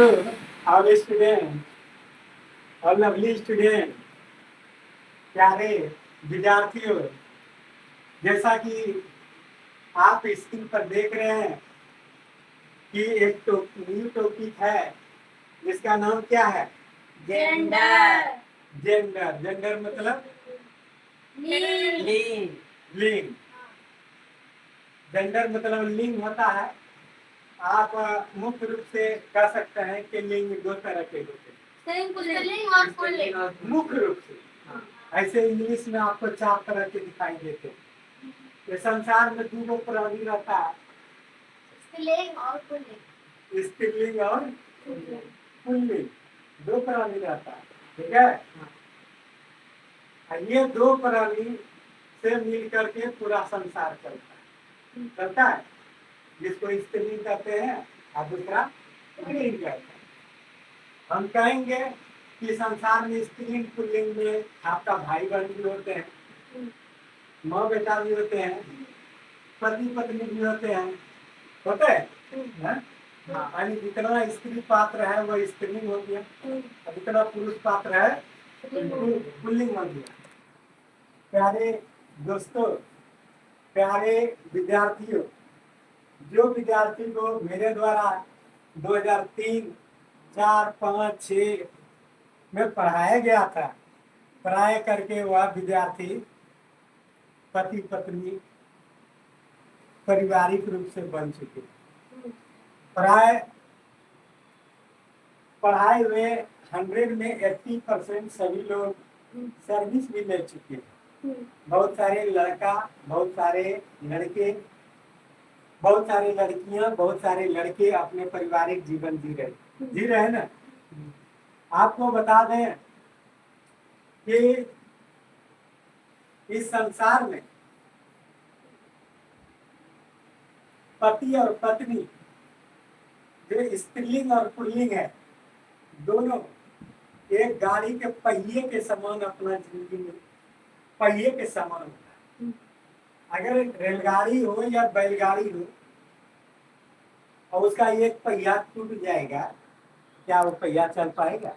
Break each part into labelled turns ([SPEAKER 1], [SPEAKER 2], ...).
[SPEAKER 1] और स्टूडेंट और lovely student, प्यारे विद्यार्थियों, जैसा कि आप स्क्रीन पर देख रहे हैं कि एक न्यू टॉपिक है जिसका नाम क्या है?
[SPEAKER 2] जेंडर।
[SPEAKER 1] जेंडर। जेंडर मतलब
[SPEAKER 2] लिंग।
[SPEAKER 1] लिंग। जेंडर मतलब लिंग होता है। आप मुख्य रूप से कह सकते हैं कि लिंग दो तरह के होते हैं,
[SPEAKER 2] पुल्लिंग और पुल्लिंग।
[SPEAKER 1] मुख्य रूप से। ऐसे इंग्लिश में आपको 4 तरह के दिखाई देते हैं। ये संसार में 2 प्राणी रहता है,
[SPEAKER 2] स्त्रीलिंग और पुल्लिंग।
[SPEAKER 1] स्त्रीलिंग और पुल्लिंग, 2 प्राणी रहता है। ठीक है, ये 2 प्राणी से मिल करके पूरा संसार चलता है, जिसको स्त्रीलिंग कहते हैं और दूसरा पुल्लिंग कहते हैं। हम कहेंगे कि संसार में स्त्रीलिंग पुल्लिंग में आपका भाई बहन भी होते हैं, माँ बेटा भी होते हैं, पति पत्नी भी होते हैं, होते हैं। यानी जितना स्त्री पात्र है वह स्त्रीलिंग हो गया, और जितना पुरुष पात्र है पुल्लिंग हो गया। प्यारे दोस्तों, प्यारे विद्यार्थियों, जो विद्यार्थी को मेरे द्वारा 2003, 4, 5, 6 में पढ़ाया गया था, पढ़ाया करके वह विद्यार्थी पति पत्नी पारिवारिक रूप से बन चुके। पढ़ाए हुए 100 में 80% सभी लोग सर्विस भी ले चुके हैं। बहुत सारे लड़का, बहुत सारे लड़के, बहुत सारी लड़कियां, बहुत सारे लड़के अपने पारिवारिक जीवन जी रहे हैं ना। आपको बता दें कि इस संसार में पति और पत्नी जो स्त्रीलिंग और पुल्लिंग है, दोनों एक गाड़ी के पहिए के समान अपना जिंदगी में पहिए के समान होता है। अगर रेलगाड़ी हो या बैलगाड़ी हो और उसका एक पहिया टूट जाएगा, क्या वो पहिया चल पाएगा?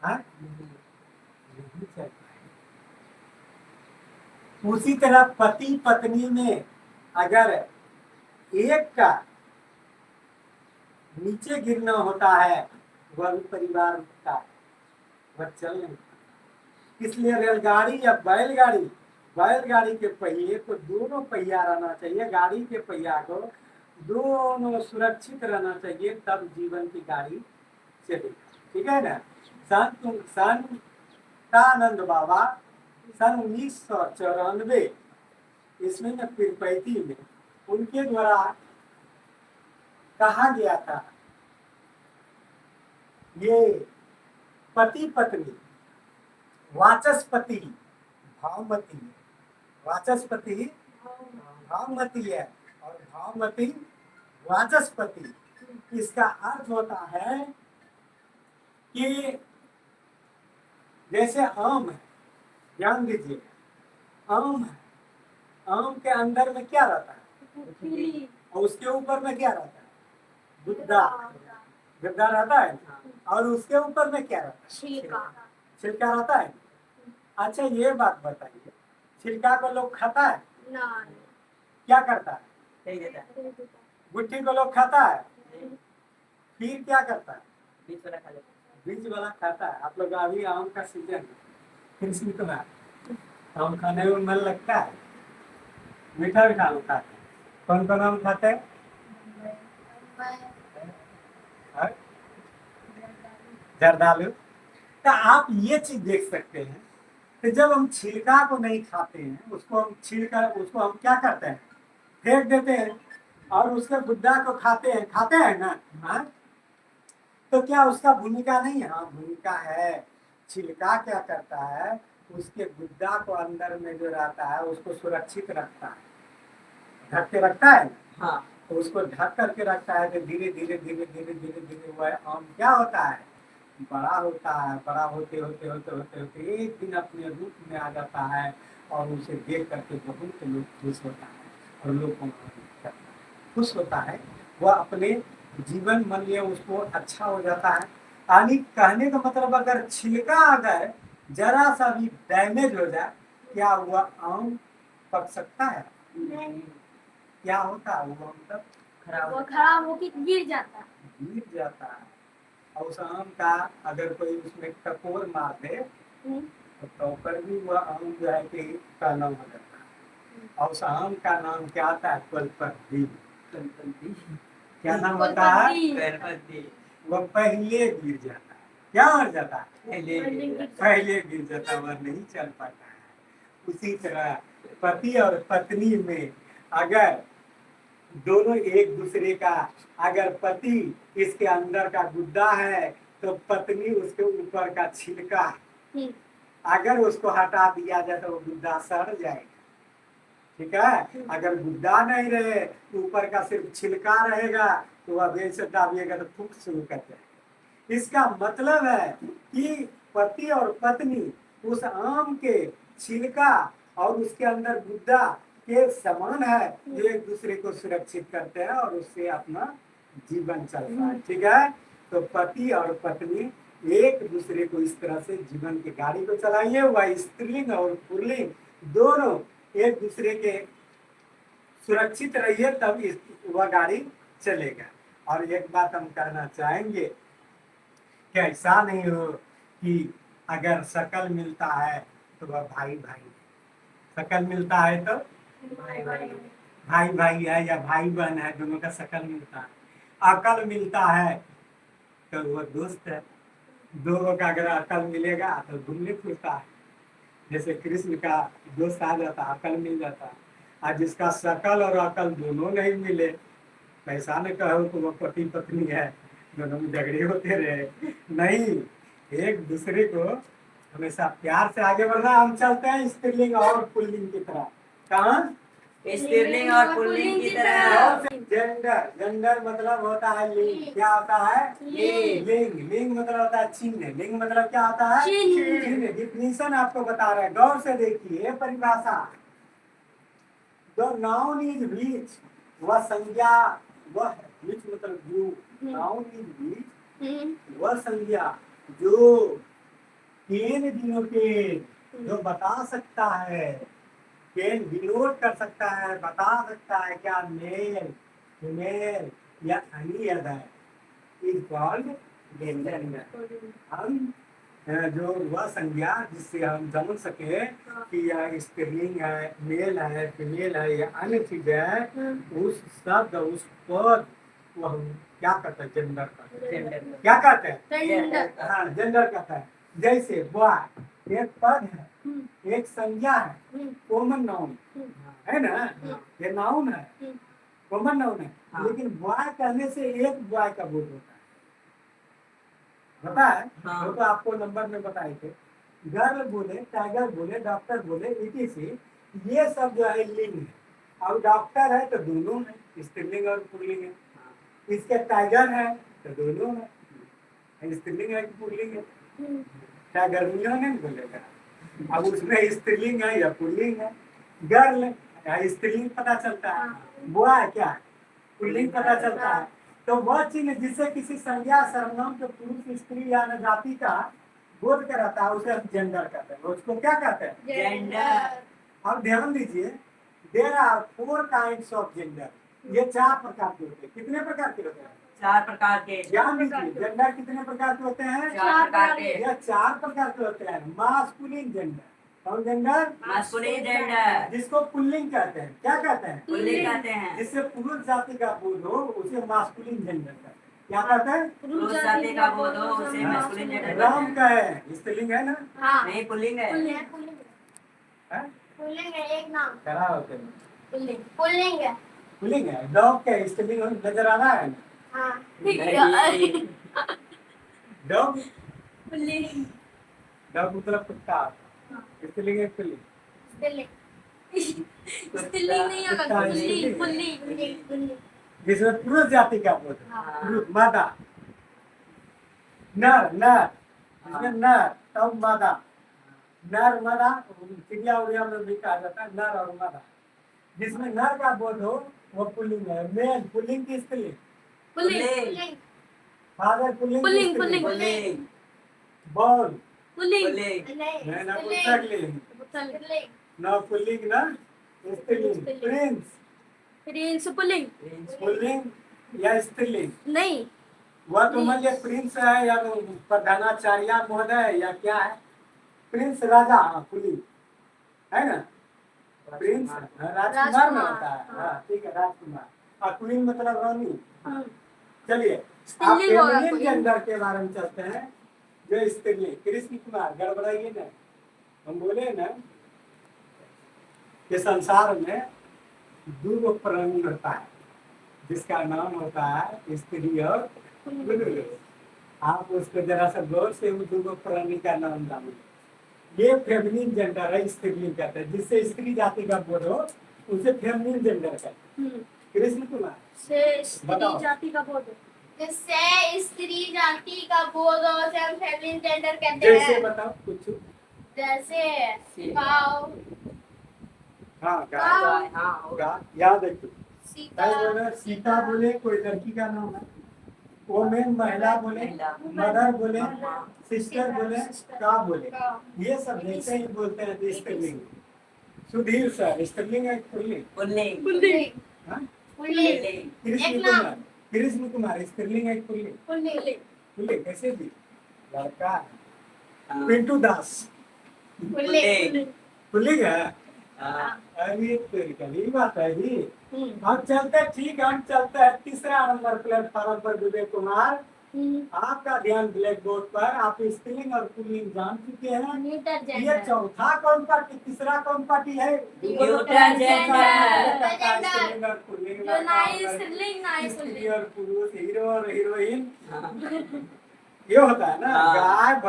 [SPEAKER 1] हाँ, नहीं चल पाएगा। उसी तरह पति पत्नी में अगर एक का नीचे गिरना होता है, वह भी परिवार का वह चल नहीं पाता। इसलिए रेलगाड़ी या बैलगाड़ी के पहिए को दोनों पहिया रहना चाहिए, गाड़ी के पहिया को दोनों सुरक्षित रहना चाहिए, तब जीवन की गाड़ी चलेगी। ठीक है ना। संतानंद बाबा सन 1994 इसमें न पीरपैती में उनके द्वारा कहा गया था, ये पति पत्नी वाचस्पति भावमती है, वाचस्पति भावमती है और भावमती वाचस्पति। इसका अर्थ होता है कि जैसे आम है, ध्यान दीजिए, आम है, आम के अंदर में क्या रहता है और उसके ऊपर में क्या रहता है? गुद्दा, गद्दा रहता है, और उसके ऊपर में क्या रहता है? छिलका रहता है। अच्छा, ये बात बताइए, छिलका को लोग खाता है? क्या करता है? गुट्ठी को लोग खाता है? फिर क्या करता है? बीज वाला खाता है। आप लोग अभी आम का सीजन है, फिर सीखना आम खाने में मन लगता है, मीठा मीठा आम खाते हैं। कौन कौन आम खाते हैं? जर्दालू। तो आप ये चीज देख सकते हैं कि जब हम छिलका को नहीं खाते हैं, उसको हम क्या करते हैं? फेंक देते हैं, और उसके गुद्दा को खाते हैं ना। हाँ, तो क्या उसका भूमिका नहीं है? हाँ, भूमिका है। छिलका क्या करता है? उसके गुद्दा को अंदर में जो रहता है उसको सुरक्षित रखता है, ढक के रखता है। हाँ, तो उसको ढक करके रखता है, तो धीरे धीरे धीरे धीरे धीरे धीरे वह आम क्या होता है? बड़ा होता है। बड़ा होते होते होते होते होते एक दिन अपने रूप में आ जाता है, और उसे देख करके बहुत लोग खुश होता है, और लोग खुश होता है। वह अपने जीवन मान लिया उसको अच्छा हो जाता है। यानी कहने का मतलब अगर छिलका अगर जरा सा भी डैमेज हो जाए, क्या हुआ आम पक सकता है?
[SPEAKER 2] नहीं,
[SPEAKER 1] क्या होता है वो मतलब
[SPEAKER 2] वो खराब होके गिर जाता है।
[SPEAKER 1] गिर जाता है। और उस आम का अगर कोई उसमें टकोर मार दे तो पर भी वह आम जो है कि काला हो जाता है। और उस आम का नाम क्या आता है? कलपति। क्या नाम होता है? वह पहले गिर जाता है। क्या हो जाता है? पहले गिर जाता है, वह नहीं चल पाता है। उसी तरह पति और पत्नी में अगर दोनों एक दूसरे का, अगर पति इसके अंदर का गुद्दा है तो पत्नी उसके ऊपर का छिलका, अगर उसको हटा दिया जाए तो वो गुद्दा सड़ जाएगा। ठीक है, अगर गुद्दा नहीं रहे, ऊपर का सिर्फ छिलका रहेगा, तो वह बेल से दाबिएगा तो फूक शुरू कर जाएगा। इसका मतलब है कि पति और पत्नी उस आम के छिलका और उसके अंदर गुद्दा के समान है, जो एक दूसरे को सुरक्षित करते हैं और उससे अपना जीवन चलता है। ठीक है, तो पति और पत्नी एक दूसरे को इस तरह से जीवन की गाड़ी को चलाइए। वह स्त्रीलिंग और पुल्लिंग दोनों एक दूसरे के सुरक्षित रहिए, तब वह गाड़ी चलेगा। और एक बात हम कहना चाहेंगे कि ऐसा नहीं हो कि अगर शकल मिलता है तो वह भाई भाई, शकल मिलता है तो भाई भाई है या भाई बहन है, दोनों का शकल मिलता है। अकल मिलता है तो वह दोस्त है। दोनों का अगर अकल मिलेगा तो घूमने फिरता है। जैसे कृष्ण का दोस्त आ जाता, अकल मिल जाता। आज जिसका शकल और अकल दोनों नहीं मिले, ऐसा न कहो कि वो पति पत्नी है, दोनों में झगड़े होते रहे। नहीं, एक दूसरे को हमेशा प्यार से आगे बढ़ना। हम चलते हैं स्त्रीलिंग और पुल्लिंग की तरह। कहाँ?
[SPEAKER 3] स्त्रीलिंग और पुल्लिंग की तरह।
[SPEAKER 1] जेंडर, जेंडर मतलब होता है लिंग। क्या होता है?
[SPEAKER 2] लिंग।
[SPEAKER 1] लिंग। लिंग मतलब होता है चिन्ह। लिंग मतलब क्या होता है?
[SPEAKER 2] चिन्ह।
[SPEAKER 1] चिन्ह। डिफिनीशन आपको बता रहे हैं, गौर से देखिए परिभाषा। द नाउन इज विच, वह संज्ञा, वह विच मतलब जो, नाउन इज विच वह संज्ञा जो केन डिनोटेड, जो बता सकता है, केन डिनोट कर सकता है, बता सकता है क्या, मेल फीमेल या any other is called gender. हम जो वह संज्ञा जिससे हम समझ सके कि यह स्त्रीलिंग है, मेल है, फीमेल है या अन्य चीज है, उस शब्द उस पद को हम क्या कहते हैं? जेंडर कहते हैं। क्या कहते हैं?
[SPEAKER 2] जेंडर।
[SPEAKER 1] हाँ, जेंडर कहता है। जैसे बॉय एक पद है, एक संज्ञा है, कॉमन नाउन है ना, ये नाउन है, कॉमन नाउन है। लेकिन बॉय कहने से एक बॉय का बोध होता है, पता है?
[SPEAKER 3] हाँ।
[SPEAKER 1] तो आपको नंबर में बताए थे, गर्ल बोले, टाइगर बोले, डॉक्टर बोले, इटीसी, ये सब जो है लिंग है। और डॉक्टर है तो दोनों है, स्त्रीलिंग और पुल्लिंग है। इसके टाइगर है तो दोनों है, स्त्रीलिंग है कि पुल्लिंग है? टाइगर मिलियन नहीं बोलेगा। अब उसमें स्त्रीलिंग है या पुल्लिंग है? गर्ल या स्त्रीलिंग पता चलता है, बॉय क्या है? पुल्लिंग पता चलता है। तो वह चिन्ह जिससे किसी संज्ञा सर्वनाम के पुरुष स्त्री या जाति का बोध कराता है, उसे हम जेंडर कहते हैं। उसको क्या कहते हैं?
[SPEAKER 3] जेंडर।
[SPEAKER 1] अब ध्यान दीजिए, there are 4 kinds of gender. ये 4 प्रकार के होते हैं। कितने प्रकार के होते हैं?
[SPEAKER 3] 4 प्रकार के।
[SPEAKER 1] ध्यान दीजिए, जेंडर कितने प्रकार के होते हैं?
[SPEAKER 3] 4 प्रकार के।
[SPEAKER 1] यह 4 प्रकार के होते हैं। मास्कुलिन जेंडर, कौन जेंडर?
[SPEAKER 3] Masculine gender.
[SPEAKER 1] जिसको पुल्लिंग कहते हैं। क्या कहते हैं?
[SPEAKER 3] पुल्लिंग कहते हैं।
[SPEAKER 1] जिससे पुरुष जाति का बोध हो उसे मास्कुलिन जेंडर कहते हैं। क्या कहते हैं?
[SPEAKER 3] पुरुष जाति का बोध हो उसे मास्कुलिन जेंडर कहते
[SPEAKER 1] राम
[SPEAKER 3] हैं।
[SPEAKER 1] का है, स्त्रीलिंग है ना?
[SPEAKER 3] नहीं, पुल्लिंग है।
[SPEAKER 1] है?
[SPEAKER 2] पुल्लिंग है, एक नाम
[SPEAKER 1] क्या होते हैं?
[SPEAKER 2] पुल्लिंग। पुल्लिंग है।
[SPEAKER 1] पुल्लिंग है। डॉग का स्त्रीलिंग नजर आ रहा है ना?
[SPEAKER 2] हाँ।
[SPEAKER 3] नहीं।
[SPEAKER 1] Dog,
[SPEAKER 2] pulling.
[SPEAKER 1] डॉग मतलब कुत्ता, स्त्रीलिंग है पुल्लिंग।
[SPEAKER 2] स्त्रीलिंग। स्त्रीलिंग नहीं होगा,
[SPEAKER 1] कुत्ता
[SPEAKER 2] पुल्लिंग।
[SPEAKER 1] पुल्लिंग।
[SPEAKER 2] पुल्लिंग।
[SPEAKER 1] जिसमें पुरुष जाति का बोध है।
[SPEAKER 2] हाँ।
[SPEAKER 1] पुरुष, मादा, नर, नर, जिसमें नर तब मादा, नर मादा, चिड़िया उड़िया में भी कहा जाता है नर और मादा। जिसमें नर का बोध हो वो पुल्लिंग है। मेल, पुल्लिंग की स्त्रीलिंग,
[SPEAKER 2] pulling
[SPEAKER 3] pulling
[SPEAKER 1] father pulling
[SPEAKER 2] pulling,
[SPEAKER 1] स्त्रीलिंग
[SPEAKER 3] पुल्लिंग
[SPEAKER 1] बॉल
[SPEAKER 2] पुल्लिंग
[SPEAKER 3] पुल्लिंग
[SPEAKER 1] मैं नपुंसक लिंग
[SPEAKER 2] पुल्लिंग
[SPEAKER 1] न पुल्लिंग न स्त्रीलिंग प्रिंस
[SPEAKER 2] प्रिंस पुल्लिंग
[SPEAKER 1] पुल्लिंग या स्त्रीलिंग
[SPEAKER 2] नहीं
[SPEAKER 1] वह तो मान लिया प्रिंस है या तो प्रधानाचार्य महोदय या क्या है प्रिंस राजा हाँ पुल्लिंग है ना प्रिंस राजकुमार में होता है हाँ ठीक है राजकुमार और क्वीन मतलब रानी
[SPEAKER 2] हम्म,
[SPEAKER 1] चलिए आप
[SPEAKER 2] स्त्रीलिंग होगा
[SPEAKER 1] फेमिनिन
[SPEAKER 2] कोई।
[SPEAKER 1] जेंडर के बारे में चलते हैं जो स्त्रीलिंग कृष्ण कुमार गड़बड़ाइए ना हम बोले ना कि संसार में दो प्राणी होता है जिसका नाम होता है स्त्री और पुरुष आप उसको जरा सा गौर से उन दो प्राणी का नाम जानिए ये फेमिनिन जेंडर है स्त्रीलिंग कहते हैं जिससे स्त्री जाति का बोध हो उसे फेमिनिन जेंडर कहते हैं
[SPEAKER 2] हम्म,
[SPEAKER 1] कृष्ण कुमार
[SPEAKER 2] से स्त्री
[SPEAKER 1] बताओ।
[SPEAKER 2] जाति का बोध
[SPEAKER 4] जिससे स्त्री जाति का बोध और उसे हम फेमिनिन जेंडर कहते
[SPEAKER 1] जैसे
[SPEAKER 4] हैं
[SPEAKER 1] बताओ कुछ
[SPEAKER 4] जैसे काऊ
[SPEAKER 1] हाँ गा
[SPEAKER 3] हाँ होगा
[SPEAKER 1] याद रखिए
[SPEAKER 4] सीता
[SPEAKER 1] क्या बोले सीता बोले कोई लड़की का नाम है वोमेन महिला बोले
[SPEAKER 3] महिला।
[SPEAKER 1] मदर बोले
[SPEAKER 3] हाँ।
[SPEAKER 1] सिस्टर बोले का बोले
[SPEAKER 4] काऊ।
[SPEAKER 1] ये सब जैसे ही बोलते हैं तो स्त्रीलिंग सुधीर सर स्त्रीलिंग है पुल्लिंग
[SPEAKER 3] पुल्लिंग
[SPEAKER 2] पुल्लिंग
[SPEAKER 1] हाँ?
[SPEAKER 4] पुल्लिंग
[SPEAKER 3] पुल्लिंग
[SPEAKER 1] कृष्ण
[SPEAKER 4] एक नाम।
[SPEAKER 1] कुमार कृष्ण कुमार स्त्रीलिंग है पुल्लिंग
[SPEAKER 2] पुल्लिंग
[SPEAKER 1] पुल्लिंग कैसे भी लड़का
[SPEAKER 3] हाँ,
[SPEAKER 1] पिंटू दास
[SPEAKER 4] पुल्लिंग
[SPEAKER 1] पुल्लिंग है
[SPEAKER 3] हाँ,
[SPEAKER 1] अरे तेरी कली बात है जी
[SPEAKER 2] हम्म,
[SPEAKER 1] हम चलते हैं, ठीक है हम चलते हैं तीसरा नंबर प्लेटफॉर्म पर विवेक कुमार आपका ध्यान ब्लैक बोर्ड पर आप स्त्रीलिंग और पुल्लिंग जान चुके हैं
[SPEAKER 2] न्यूटर
[SPEAKER 1] ये
[SPEAKER 2] जेंडर
[SPEAKER 1] चौथा कौन पार्टी तीसरा कौन पार्टी है
[SPEAKER 3] न्यूटन जेंडर
[SPEAKER 1] स्त्रीलिंग और पुल्लिंग
[SPEAKER 2] जो नाई
[SPEAKER 1] लड़का और
[SPEAKER 2] स्त्रीलिंग नाई
[SPEAKER 1] स्त्री
[SPEAKER 2] पुल्लिंग
[SPEAKER 1] और पुरुष हीरो और हीरोइन
[SPEAKER 3] हाँ,
[SPEAKER 1] ये होता है ना
[SPEAKER 3] हाँ।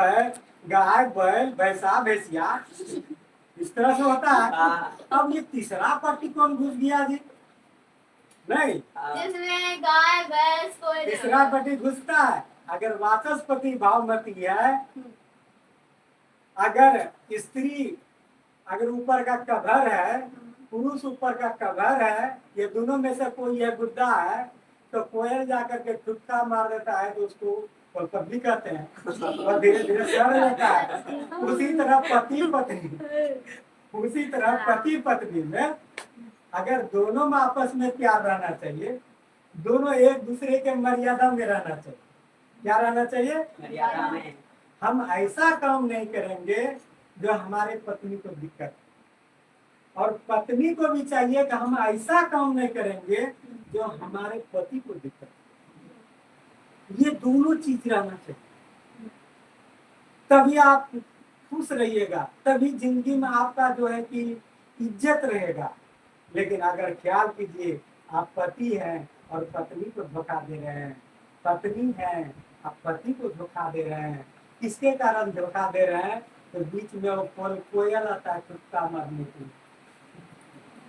[SPEAKER 1] गाय बैल भैंसा भैंसिया इस तरह से होता है
[SPEAKER 3] हाँ,
[SPEAKER 1] अब ये तीसरा पार्टी कौन घुस गया जी नहीं
[SPEAKER 3] हाँ,
[SPEAKER 4] जिसमें गाय भैंस कोई
[SPEAKER 1] तीसरा पार्टी घुसता है अगर वाचस्पति भावमती है अगर स्त्री अगर ऊपर का कवर है पुरुष ऊपर का कवर है ये दोनों में से कोई है गुड्डा है तो कोयल जाकर के ठुक्का मार देता है तो उसको कोलपद्दी कहते हैं और धीरे धीरे सड़ जाता है उसी तरह पति पत्नी में अगर दोनों में आपस में प्यार रहना चाहिए दोनों एक दूसरे के मर्यादा में रहना चाहिए क्या रहना चाहिए
[SPEAKER 3] मर्यादा में
[SPEAKER 1] हम ऐसा काम नहीं करेंगे जो हमारे पत्नी को दिक्कत और पत्नी को भी चाहिए कि हम ऐसा काम नहीं करेंगे जो हमारे पति को दिक्कत ये दोनों चीज रहना चाहिए तभी आप खुश रहिएगा तभी जिंदगी में आपका जो है कि इज्जत रहेगा लेकिन अगर ख्याल कीजिए आप पति हैं और पत्नी को धोखा दे रहे हैं पत्नी है आप पति को धोखा दे रहे हैं किसके कारण धोखा दे रहे हैं तो बीच में वो कोयल आता है कुत्ता मारने के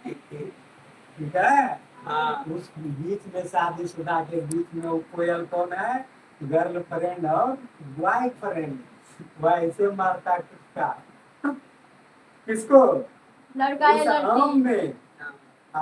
[SPEAKER 1] ठीक है
[SPEAKER 3] हाँ,
[SPEAKER 1] उस बीच में शादीशुदा के बीच में वो कोयल कौन है गर्ल फ्रेंड और बॉय फ्रेंड वह ऐसे मारता है कुत्ता किसको
[SPEAKER 2] लड़का
[SPEAKER 1] उस
[SPEAKER 2] या
[SPEAKER 1] आम
[SPEAKER 2] लड़की
[SPEAKER 1] में
[SPEAKER 3] हाँ,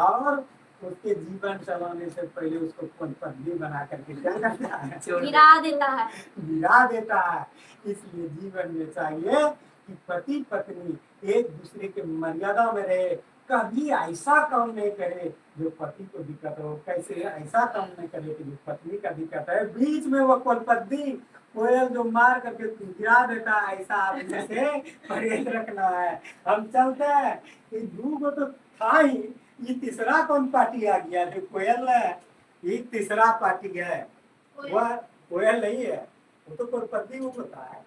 [SPEAKER 1] और उसके जीवन चलाने से पहले उसको कौन पत्नी बना करके क्या करता है
[SPEAKER 3] छोड़ दे।
[SPEAKER 2] गिरा देता है
[SPEAKER 1] गिरा देता है इसलिए जीवन में चाहिए कि पति पत्नी एक दूसरे के मर्यादा में रहे कभी ऐसा काम नहीं करे जो पति को दिक्कत हो कैसे ऐसा काम नहीं करे कि जो पत्नी का दिक्कत है बीच में वो कोलपद्दी कोयल जो मार करके गिरा देता है ऐसा आदमी से परहेज रखना है हम चलते हैं ये दू को तो था ही ये तीसरा कौन पार्टी आ गया जो कोयल है ये तीसरा पार्टी है वह कोयल नहीं है वो तो कोलपद्दी वो होता है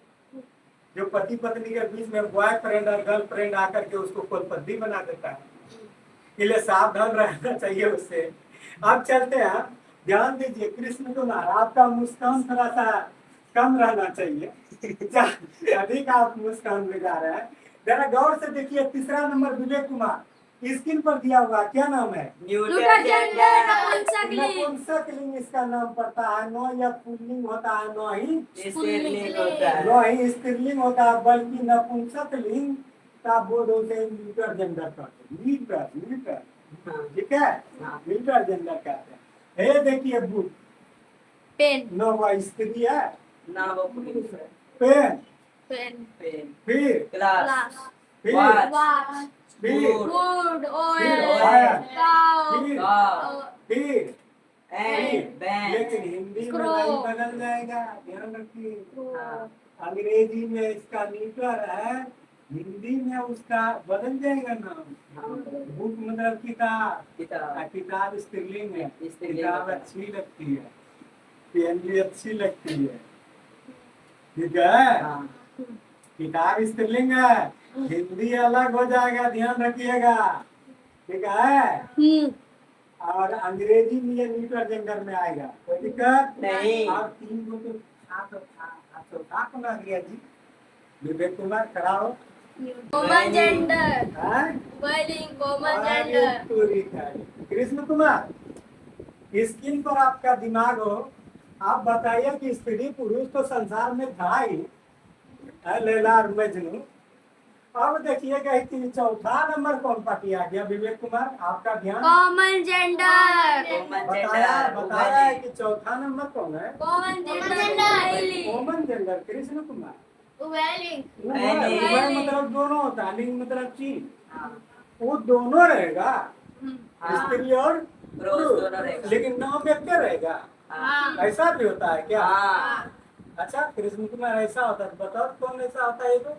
[SPEAKER 1] जो पति पत्नी के बीच में बॉयफ्रेंड और गर्लफ्रेंड आकर के उसको कोलपद्दी बना देता है इसलिए सावधान रहना चाहिए उससे अब चलते हैं ध्यान दीजिए कृष्ण कुमार आपका मुस्कान थोड़ा सा कम रहना चाहिए अधिक आप मुस्कान में जा रहे हैं जरा गौर से देखिए तीसरा नंबर विवेक कुमार स्क्रीन पर दिया हुआ क्या नाम है
[SPEAKER 3] न्यूटन जेंडर
[SPEAKER 2] नपुंसक लिंग
[SPEAKER 1] नपुंसक लिंग इसका नाम पड़ता है नो या पुल्लिंग होता है नो ही
[SPEAKER 3] स्त्रीलिंग होता है
[SPEAKER 1] नो ही स्त्रीलिंग होता है बल्कि नपुंसक लिंग का बोध होते मीटर जेंडर कहते हैं मीटर
[SPEAKER 3] हाँ,
[SPEAKER 1] ठीक है
[SPEAKER 3] हाँ,
[SPEAKER 1] मीटर जेंडर कहते हैं हे देखिए बुक
[SPEAKER 2] पेन
[SPEAKER 1] नो वह स्त्री है।
[SPEAKER 3] ना वो पुलिस है।
[SPEAKER 1] पेन,
[SPEAKER 2] पेन
[SPEAKER 3] पेन
[SPEAKER 1] फिर
[SPEAKER 3] क्लास
[SPEAKER 2] क्लास
[SPEAKER 1] फिर
[SPEAKER 3] Watch.
[SPEAKER 2] वॉच
[SPEAKER 1] फिर
[SPEAKER 2] फूड
[SPEAKER 1] फिर
[SPEAKER 2] ऑयल
[SPEAKER 1] ऑयल,
[SPEAKER 2] काउ
[SPEAKER 1] फिर
[SPEAKER 3] car
[SPEAKER 1] फिर
[SPEAKER 3] and band
[SPEAKER 1] लेकिन हिंदी में
[SPEAKER 2] Screw.
[SPEAKER 1] नहीं बदल जाएगा, ध्यान रखिए।
[SPEAKER 3] हाँ,
[SPEAKER 1] अंग्रेजी में इसका मीटर है, हिंदी में उसका बदल जाएगा नाम।
[SPEAKER 3] हाँ,
[SPEAKER 1] बुक मतलब किताब,
[SPEAKER 3] किताब
[SPEAKER 1] किताब स्त्रीलिंग है,
[SPEAKER 3] स्त्रीलिंग
[SPEAKER 1] किताब
[SPEAKER 3] है।
[SPEAKER 1] अच्छी लगती है, पेन भी अच्छी लगती है, ठीक है।
[SPEAKER 3] हाँ,
[SPEAKER 1] किताब स्त्रीलिंग है, हिंदी अलग हो जाएगा, ध्यान रखिएगा, ठीक है। और अंग्रेजी में ये न्यूट्रल जेंडर में आएगा, कोई दिक्कत
[SPEAKER 3] नहीं।
[SPEAKER 1] और तीन को तो आप बना दिया जी। विवेक कुमार खड़ा हो।
[SPEAKER 2] कॉमन जेंडर
[SPEAKER 1] हाँ?
[SPEAKER 2] वेलिंग कॉमन
[SPEAKER 1] अरे
[SPEAKER 2] जेंडर
[SPEAKER 1] तोरी खाई। कृष्ण कुमार, स्क्रीन पर आपका दिमाग हो, आप बताइए कि स्त्री पुरुष तो संसार में था ही, है लैला और मजनू। अब देखिएगा कि चौथा नंबर कौन पार्टी आ गया। विवेक कुमार, आपका ध्यान।
[SPEAKER 2] कॉमन जेंडर
[SPEAKER 3] कॉमन
[SPEAKER 1] बताया
[SPEAKER 3] जेंडर
[SPEAKER 1] बताया है कि चौथा नंबर कौन है।
[SPEAKER 2] Common
[SPEAKER 4] gender
[SPEAKER 2] gender
[SPEAKER 1] common gender Krishna Kumar.
[SPEAKER 4] वेलिंग
[SPEAKER 1] उभय मतलब दोनों होता है, लिंग मतलब चीज,
[SPEAKER 3] हाँ,
[SPEAKER 1] वो दोनों रहेगा,
[SPEAKER 3] हाँ,
[SPEAKER 1] स्त्री और
[SPEAKER 3] पुरुष
[SPEAKER 1] पुरुष,
[SPEAKER 3] दोनों रहेगा।
[SPEAKER 1] लेकिन नाम एक क्या रहेगा।
[SPEAKER 3] हाँ,
[SPEAKER 1] ऐसा भी होता है क्या।
[SPEAKER 3] हाँ,
[SPEAKER 1] अच्छा कृष्ण कुमार, ऐसा होता है, बताओ कौन ऐसा होता है। ये तो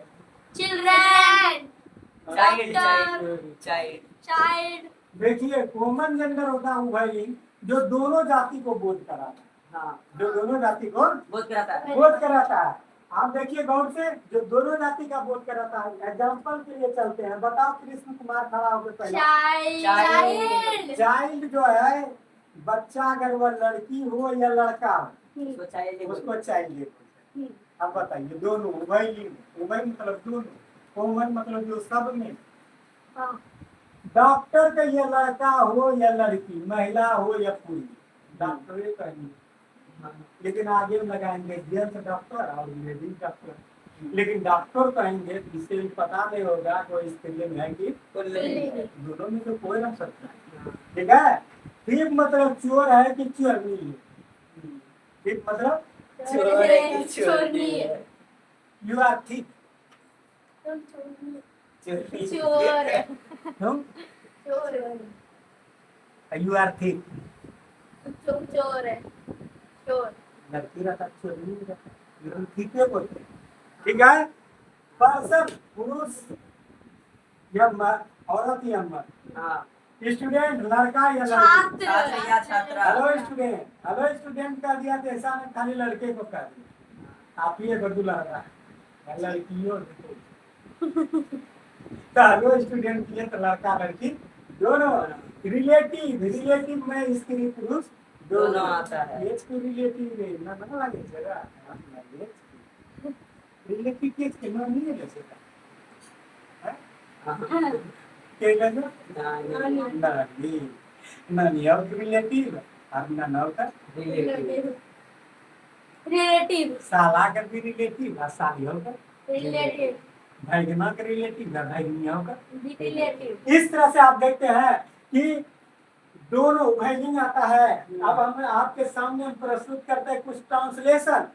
[SPEAKER 2] children
[SPEAKER 3] child
[SPEAKER 2] Doctor.
[SPEAKER 3] Child
[SPEAKER 2] child
[SPEAKER 1] देखिए कॉमन जेंडर होता है उभय लिंग, जो दोनों जाति को बोध कराता है,
[SPEAKER 3] हाँ,
[SPEAKER 1] जो दोनों जाति को
[SPEAKER 3] बहुत कराता है।
[SPEAKER 1] बोध कराता है। आप देखिए गौर से, जो दोनों जाति का बोध कराता है। एग्जाम्पल के लिए चलते हैं, बताओ कृष्ण कुमार खड़ा होकर पहले।
[SPEAKER 2] चाइल्ड
[SPEAKER 1] चाइल्ड जो है बच्चा, अगर वह लड़की हो या लड़का हो
[SPEAKER 3] उसको चाइल्ड
[SPEAKER 1] उसको चाइल्ड बोलते हैं। अब बताइए दोनों उभय लिंग, उभय मतलब दोनों, कॉमन मतलब जो सब में। डॉक्टर का ये लड़का हो या लड़की, महिला हो या पुरुष, डॉक्टर कहेंगे, लेकिन आगे में लगाएंगे जेंट्स डॉक्टर और लेडीज डॉक्टर। लेकिन डॉक्टर कहेंगे जिससे पता नहीं होगा कोई स्त्रीलिंग है कि दोनों में तो कोई रख सकता है, ठीक है। ठीक मतलब चोर है कि चोरनी है, ठीक मतलब
[SPEAKER 3] चोर है कि चोरनी है।
[SPEAKER 1] यू आर ठीक,
[SPEAKER 2] चोर
[SPEAKER 1] तुम
[SPEAKER 2] चोर
[SPEAKER 1] यू आर ठीक।
[SPEAKER 2] चोर है चोर
[SPEAKER 1] लड़की रहता चोरनी रहता, लेकिन ठीक है बोलते, ठीक है। पर्सन पुरुष या औरत या मर्द,
[SPEAKER 3] हाँ,
[SPEAKER 1] स्टूडेंट लड़का या लड़की।
[SPEAKER 3] छात्र या छात्रा।
[SPEAKER 1] हेलो स्टूडेंट कर दिया तो ऐसा नहीं खाली लड़के को कर दिया, आप ही बदू लग रहा है, लड़कियों तो हेलो स्टूडेंट किए तो लड़का लड़की दोनों। रिलेटिव, रिलेटिव में स्त्री पुरुष
[SPEAKER 3] दोनों आता है।
[SPEAKER 1] एज को रिलेटिव है ना, ना लगे जरा रिलेटिव के केना नहीं है जैसे
[SPEAKER 3] हाँ,
[SPEAKER 1] के लगे
[SPEAKER 3] नहीं,
[SPEAKER 1] नहीं अब रिलेटिव अब ना ना होता
[SPEAKER 3] रिलेटिव।
[SPEAKER 2] रिलेटिव
[SPEAKER 1] साला का भी रिलेटिव, साली होगा
[SPEAKER 2] रिलेटिव
[SPEAKER 1] भाईगना का रिलेटिव, भाईगनिया होगा।
[SPEAKER 2] रिलेटिव
[SPEAKER 1] इस तरह से आप देखते हैं कि दोनों उभयलिंग आता है। अब हम आपके सामने हम प्रस्तुत करते हैं कुछ ट्रांसलेशन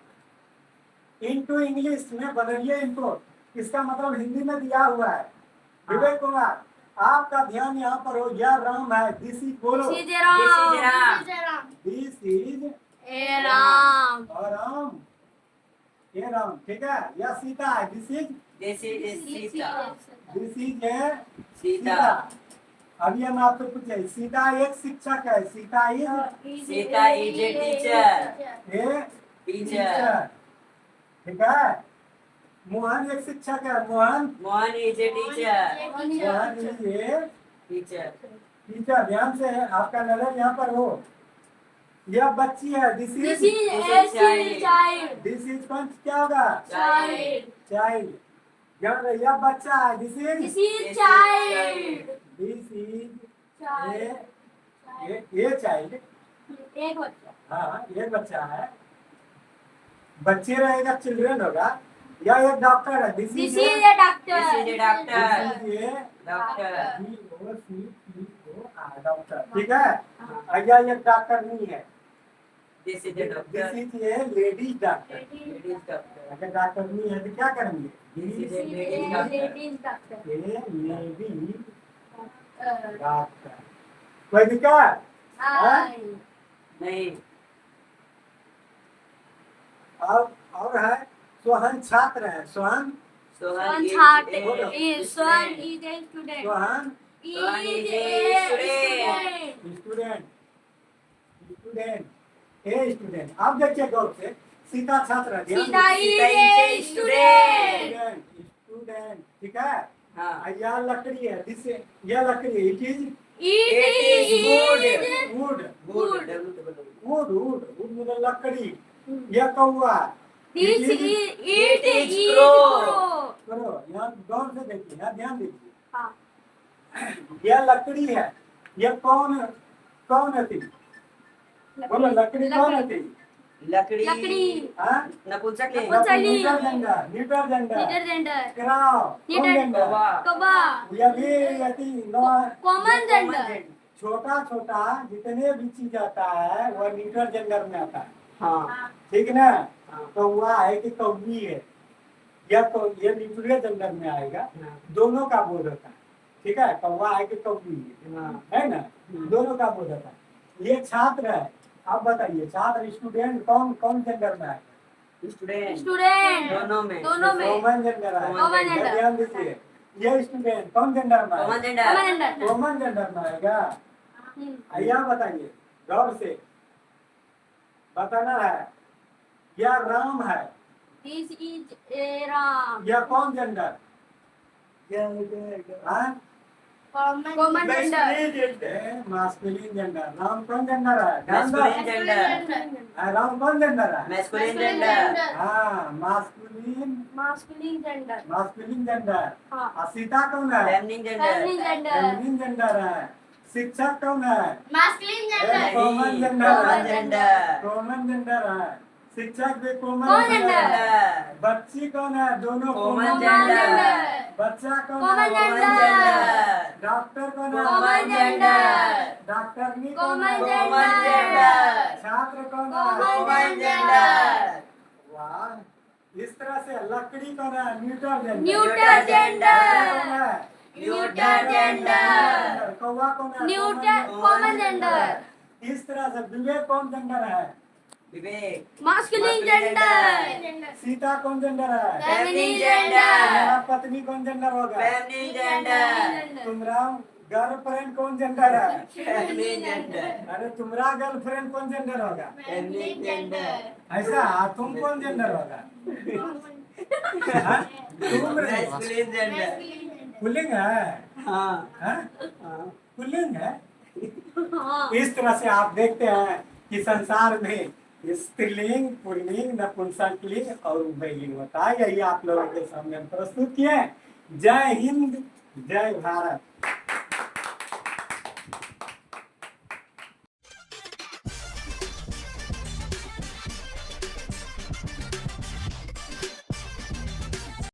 [SPEAKER 1] इनटू इंग्लिश में, बदलिए इनको, इसका मतलब हिंदी में दिया हुआ है। विवेक कुमार, आपका ध्यान यहाँ पर हो, यह राम है, दिस इज बोलो,
[SPEAKER 3] This is Ram.
[SPEAKER 1] This is
[SPEAKER 2] a Ram
[SPEAKER 1] और राम, ये राम, ठीक है। यह सीता है, this is
[SPEAKER 3] This is Sita.
[SPEAKER 1] This is है
[SPEAKER 3] सीता।
[SPEAKER 1] अभी हम आपसे पूछे, सीता एक शिक्षक है, Sita is
[SPEAKER 3] Sita is a teacher.
[SPEAKER 1] A
[SPEAKER 3] Teacher.
[SPEAKER 1] ठीक है। मोहन एक शिक्षक है, Mohan
[SPEAKER 3] Mohan is a teacher.
[SPEAKER 1] Mohan is a
[SPEAKER 3] Teacher.
[SPEAKER 1] Teacher. ध्यान से आपका नजर यहाँ पर हो, यह बच्ची है, this
[SPEAKER 2] this
[SPEAKER 1] is
[SPEAKER 2] is a child
[SPEAKER 1] this is कौन क्या होगा,
[SPEAKER 2] चाइल्ड
[SPEAKER 1] चाइल्ड। यह बच्चा है, this
[SPEAKER 2] this
[SPEAKER 1] is
[SPEAKER 2] is child
[SPEAKER 1] this is
[SPEAKER 2] child
[SPEAKER 1] ये चाइल्ड।
[SPEAKER 2] एक बच्चा
[SPEAKER 1] हाँ ये बच्चा है, बच्चे रहेगा चिल्ड्रन होगा। यह एक डॉक्टर है, this
[SPEAKER 2] this
[SPEAKER 1] is
[SPEAKER 2] is a doctor
[SPEAKER 3] This is a doctor.
[SPEAKER 1] ये
[SPEAKER 3] Doctor.
[SPEAKER 1] डॉक्टर, ठीक है। यह एक डॉक्टर नहीं है,
[SPEAKER 3] This is a
[SPEAKER 1] this
[SPEAKER 3] doctor.
[SPEAKER 1] Is a ladies doctor.
[SPEAKER 3] Ladies doctor.
[SPEAKER 1] अगर डॉक्टर नहीं है तो क्या करेंगे?
[SPEAKER 3] This is a
[SPEAKER 2] Ladies
[SPEAKER 3] ladies doctor.
[SPEAKER 2] doctor.
[SPEAKER 1] A lady doctor. कोई दिक्कत?
[SPEAKER 2] I.
[SPEAKER 3] नहीं,
[SPEAKER 1] और है सोहन छात्र है। Sohan
[SPEAKER 2] Sohan
[SPEAKER 3] is
[SPEAKER 2] Chhat
[SPEAKER 3] a
[SPEAKER 2] is Sohan
[SPEAKER 3] student.
[SPEAKER 2] is a student.
[SPEAKER 1] Sohan
[SPEAKER 3] Sohan
[SPEAKER 2] Is
[SPEAKER 3] is
[SPEAKER 2] a
[SPEAKER 3] a
[SPEAKER 2] student.
[SPEAKER 1] Student a student. आप देखिए गौर से, सीता छात्र है। ध्यान
[SPEAKER 2] Sita
[SPEAKER 1] दीजिए।
[SPEAKER 2] is a student.
[SPEAKER 1] स्टूडेंट ठीक है।
[SPEAKER 3] हाँ,
[SPEAKER 1] यह लकड़ी है, जिससे यह लकड़ी it is
[SPEAKER 2] It is
[SPEAKER 1] would
[SPEAKER 3] wood.
[SPEAKER 2] Wood.
[SPEAKER 3] W.
[SPEAKER 1] Would would would मतलब लकड़ी। यह कौवा
[SPEAKER 2] This is it
[SPEAKER 3] is
[SPEAKER 2] is
[SPEAKER 3] crow.
[SPEAKER 2] crow.
[SPEAKER 1] करो, यहाँ गौर से देखिए, यहाँ ध्यान दीजिए।
[SPEAKER 2] हाँ.
[SPEAKER 1] यह लकड़ी है। यह कौन है थी? बोलो लकड़ी कौन है थी?
[SPEAKER 3] लकड़ी.
[SPEAKER 2] लकड़ी.
[SPEAKER 1] हाँ?
[SPEAKER 3] नपुंसक लिंग.
[SPEAKER 2] नपुंसकलिंग.
[SPEAKER 1] Neuter gender
[SPEAKER 2] Intergender.
[SPEAKER 1] कराओ कौन जेंडर?
[SPEAKER 3] कौवा.
[SPEAKER 2] कौवा.
[SPEAKER 1] यह भी यति नो
[SPEAKER 2] Common gender.
[SPEAKER 1] छोटा छोटा जितने भी चीज आता है वह न्यूटर जेंडर में आता है।
[SPEAKER 3] हाँ,
[SPEAKER 1] ठीक ना?
[SPEAKER 3] हाँ,
[SPEAKER 1] कौवा है कि कौवी है, यह न्यूक्लियर जेंडर में आएगा।
[SPEAKER 3] हाँ,
[SPEAKER 1] दोनों का बोध होता है। ठीक है, कौवा है कि कौवी
[SPEAKER 3] हाँ.
[SPEAKER 1] है ना? दोनों का बोध होता है। ये छात्र है। आप बताइए छात्र स्टूडेंट कौन जेंडर में आएगा?
[SPEAKER 3] Student.
[SPEAKER 2] Student.
[SPEAKER 3] दोनों में.
[SPEAKER 2] दोनों में.
[SPEAKER 1] कॉमन जेंडर है।
[SPEAKER 3] Common
[SPEAKER 2] gender.
[SPEAKER 1] ध्यान दीजिए, ये स्टूडेंट कौन जेंडर में
[SPEAKER 3] Common
[SPEAKER 1] आएगा?
[SPEAKER 3] gender.
[SPEAKER 2] Common gender.
[SPEAKER 1] Common gender में आएगा। आइए आप बताइए गौर से, बताना है। यह राम है।
[SPEAKER 2] This is a Ram.
[SPEAKER 1] यह कौन जेंडर? हाँ?
[SPEAKER 2] Common gender.
[SPEAKER 1] Masculine gender. Ram कौन जेंडर है? ध्यान दो।
[SPEAKER 3] Masculine gender.
[SPEAKER 1] राम कौन जेंडर है?
[SPEAKER 3] Masculine gender.
[SPEAKER 1] हाँ, masculine
[SPEAKER 2] Masculine gender.
[SPEAKER 1] Masculine gender.
[SPEAKER 2] हाँ.
[SPEAKER 1] और सीता कौन है?
[SPEAKER 3] Feminine gender.
[SPEAKER 2] Feminine gender.
[SPEAKER 1] Feminine gender है। शिक्षक कौन है?
[SPEAKER 4] Masculine gender.
[SPEAKER 1] Common gender
[SPEAKER 3] Common
[SPEAKER 1] है।
[SPEAKER 3] gender.
[SPEAKER 1] कॉमन जेंडर है। शिक्षक भी कॉमन
[SPEAKER 2] Common
[SPEAKER 1] जेंडर है।
[SPEAKER 3] Gender.
[SPEAKER 1] बच्ची कौन है? दोनों
[SPEAKER 3] Common
[SPEAKER 1] कॉमन
[SPEAKER 3] gender.
[SPEAKER 1] जेंडर। बच्चा कौन
[SPEAKER 2] Common
[SPEAKER 1] है?
[SPEAKER 3] Common
[SPEAKER 2] gender.
[SPEAKER 3] gender.
[SPEAKER 1] डॉक्टर कौन है?
[SPEAKER 2] Common gender.
[SPEAKER 1] डॉक्टरनी कौन है?
[SPEAKER 2] Common
[SPEAKER 3] Common
[SPEAKER 2] gender.
[SPEAKER 3] gender.
[SPEAKER 1] छात्र कौन है?
[SPEAKER 2] Common
[SPEAKER 3] Common gender.
[SPEAKER 1] वाह, इस तरह से लकड़ी कौन है? Neuter gender.
[SPEAKER 2] Neuter gender.
[SPEAKER 1] कौन है?
[SPEAKER 2] Neuter gender.
[SPEAKER 1] कौवा कौन है?
[SPEAKER 2] Neuter common gender.
[SPEAKER 1] इस तरह से विवेक कौन जेंडर है?
[SPEAKER 3] विवेक.
[SPEAKER 2] Masculine gender.
[SPEAKER 1] सीता कौन जेंडर है?
[SPEAKER 2] Feminine
[SPEAKER 3] gender.
[SPEAKER 1] मेरा पत्नी कौन जेंडर होगा?
[SPEAKER 3] Feminine gender.
[SPEAKER 1] तुम्हारा गर्लफ्रेंड कौन जेंडर है?
[SPEAKER 3] Feminine gender.
[SPEAKER 1] अरे तुम्हारा गर्लफ्रेंड कौन जेंडर होगा?
[SPEAKER 3] Feminine gender.
[SPEAKER 1] ऐसा तुम कौन जेंडर होगा? हाँ? तुम
[SPEAKER 3] Masculine gender.
[SPEAKER 1] पुल्लिंग है?
[SPEAKER 3] हाँ,
[SPEAKER 1] हाँ?
[SPEAKER 3] हाँ.
[SPEAKER 1] पुल्लिंग है?
[SPEAKER 2] हाँ.
[SPEAKER 1] इस तरह से आप देखते हैं कि संसार में स्त्रीलिंग, पुल्लिंग, नपुंसकलिंग और उभयलिंग होता है। यही आप लोगों के सामने हम प्रस्तुत किए। जय हिंद, जय भारत।